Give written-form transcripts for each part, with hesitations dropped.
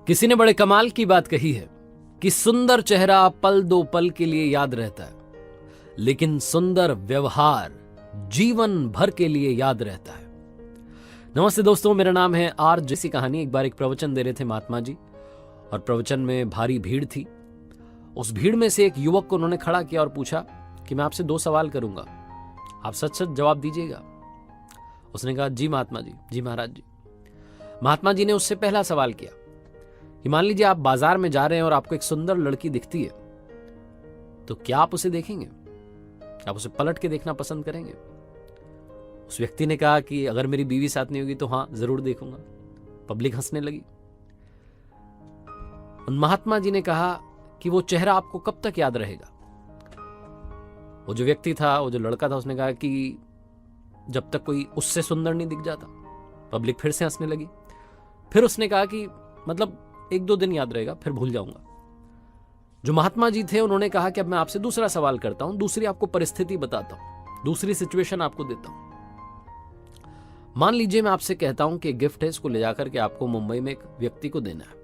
किसी ने बड़े कमाल की बात कही है कि सुंदर चेहरा पल दो पल के लिए याद रहता है, लेकिन सुंदर व्यवहार जीवन भर के लिए याद रहता है। नमस्ते दोस्तों, मेरा नाम है आर। जैसी कहानी, एक बार एक प्रवचन दे रहे थे महात्मा जी और प्रवचन में भारी भीड़ थी। उस भीड़ में से एक युवक को उन्होंने खड़ा किया और पूछा कि मैं आपसे 2 सवाल करूंगा, आप सच सच जवाब दीजिएगा। उसने कहा जी महात्मा जी, जी महाराज जी। महात्मा जी ने उससे पहला सवाल किया कि मान लीजिए आप बाजार में जा रहे हैं और आपको एक सुंदर लड़की दिखती है, तो क्या आप उसे देखेंगे? आप उसे पलट के देखना पसंद करेंगे? उस व्यक्ति ने कहा कि अगर मेरी बीवी साथ नहीं होगी तो हाँ, जरूर देखूंगा। पब्लिक हंसने लगी। उन महात्मा जी ने कहा कि वो चेहरा आपको कब तक याद रहेगा? वो जो व्यक्ति था, वो जो लड़का था, उसने कहा कि जब तक कोई उससे सुंदर नहीं दिख जाता। पब्लिक फिर से हंसने लगी। फिर उसने कहा कि मतलब 1-2 दिन याद रहेगा, फिर भूल जाऊंगा। जो महात्मा जी थे उन्होंने कहा कि अब मैं आपसे दूसरा सवाल करता हूं, दूसरी आपको परिस्थिति बताता हूं, दूसरी सिचुएशन आपको देता हूं। मान लीजिए मैं आपसे कहता हूं कि गिफ्ट है, इसको ले जाकर के आपको मुंबई में एक व्यक्ति को देना है,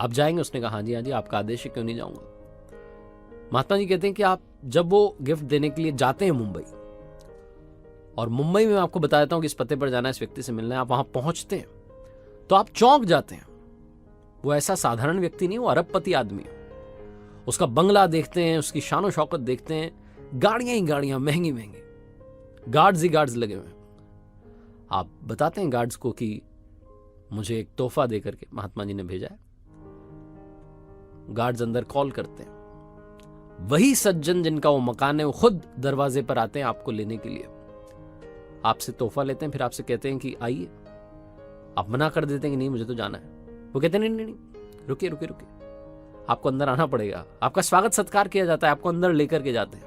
आप जाएंगे? उसने कहा हाँ जी, आपका आदेश है, क्यों नहीं जाऊंगा। महात्मा जी कहते हैं कि आप जब वो गिफ्ट देने के लिए जाते हैं मुंबई, और मुंबई में मैं आपको बताता हूं कि इस पते पर जाना है, इस व्यक्ति से मिलना है, आप वहां पहुंचते हैं तो आप चौंक जाते हैं। वो ऐसा साधारण व्यक्ति नहीं, वो अरबपति आदमी है। उसका बंगला देखते हैं, उसकी शान और शौकत देखते हैं, गाड़ियां ही गाड़ियां, महंगी महंगी, गार्ड्स ही गार्ड्स लगे हुए हैं। आप बताते हैं गार्ड्स को कि मुझे एक तोहफा देकर के महात्मा जी ने भेजा है। गार्ड्स अंदर कॉल करते हैं। वही सज्जन जिनका वो मकान है, वो खुद दरवाजे पर आते हैं आपको लेने के लिए। आपसे तोहफा लेते हैं, फिर आपसे कहते हैं कि आइए। आप मना कर देते हैं कि नहीं, मुझे तो जाना है। वो कहते हैं नहीं, रुकिए, आपको अंदर आना पड़ेगा। आपका स्वागत सत्कार किया जाता है, आपको अंदर लेकर के जाते हैं।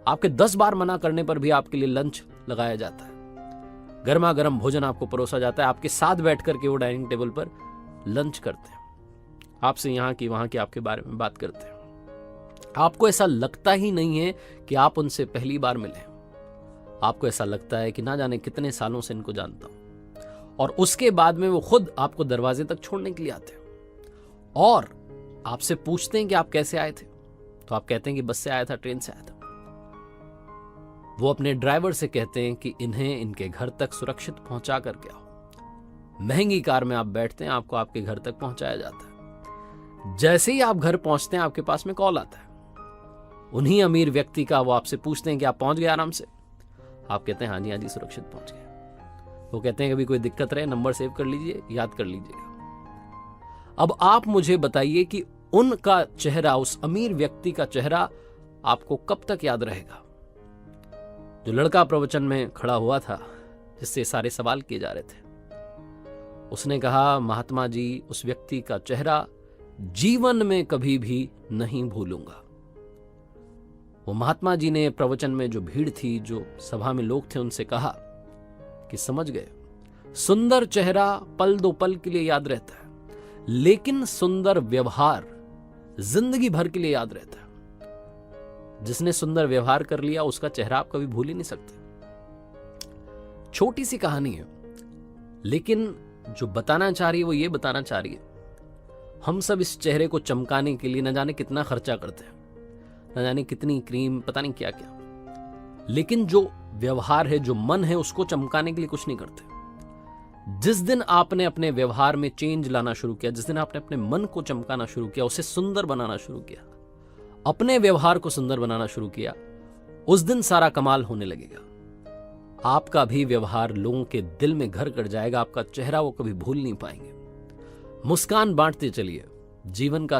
आपके 10 बार मना करने पर भी आपके लिए लंच लगाया जाता है, गर्मा गर्म भोजन आपको परोसा जाता है। आपके साथ बैठ करके वो डाइनिंग टेबल पर लंच करते हैं, आपसे यहाँ की वहां की आपके बारे में बात करते हैं। आपको ऐसा लगता ही नहीं है कि आप उनसे पहली बार मिले। आपको ऐसा लगता है कि ना जाने कितने सालों से इनको जानता हूं। और उसके बाद में वो खुद आपको दरवाजे तक छोड़ने के लिए आते हैं और आपसे पूछते हैं कि आप कैसे आए थे। तो आप कहते हैं कि बस से आया था, ट्रेन से आया था। वो अपने ड्राइवर से कहते हैं कि इन्हें इनके घर तक सुरक्षित पहुंचा करके आओ। महंगी कार में आप बैठते हैं, आपको आपके घर तक पहुंचाया जाता है। जैसे ही आप घर पहुंचते हैं, आपके पास में कॉल आता है उन्हीं अमीर व्यक्ति का। वो आपसे पूछते हैं कि आप पहुंच गए आराम से? आप कहते हैं हाँ जी, सुरक्षित पहुंच गए। वो कहते हैं कभी कोई दिक्कत रहे, नंबर सेव कर लीजिए, याद कर लीजिएगा। अब आप मुझे बताइए कि उनका चेहरा, उस अमीर व्यक्ति का चेहरा आपको कब तक याद रहेगा? जो लड़का प्रवचन में खड़ा हुआ था, जिससे सारे सवाल किए जा रहे थे, उसने कहा महात्मा जी, उस व्यक्ति का चेहरा जीवन में कभी भी नहीं भूलूंगा। वो महात्मा जी ने प्रवचन में जो भीड़ थी, जो सभा में लोग थे, उनसे कहा कि समझ गए, सुंदर चेहरा पल दो पल के लिए याद रहता है, लेकिन सुंदर व्यवहार जिंदगी भर के लिए याद रहता है। जिसने सुंदर व्यवहार कर लिया, उसका चेहरा आप कभी भूल ही नहीं सकते। छोटी सी कहानी है, लेकिन जो बताना चाह रही है वो ये बताना चाह रही है, हम सब इस चेहरे को चमकाने के लिए न जाने कितना खर्चा करते हैं, न जाने कितनी क्रीम, पता नहीं क्या क्या, लेकिन जो व्यवहार है, जो मन है, उसको चमकाने के लिए कुछ नहीं करते। जिस दिन आपने अपने व्यवहार में चेंज लाना शुरू किया, जिस दिन आपने अपने मन को चमकाना शुरू किया, उसे सुंदर बनाना शुरू किया, अपने व्यवहार को सुंदर बनाना शुरू किया, उस दिन सारा कमाल होने लगेगा। आपका भी व्यवहार लोगों के दिल में घर कर जाएगा, आपका चेहरा वो कभी भूल नहीं पाएंगे। मुस्कान बांटते चलिए, जीवन का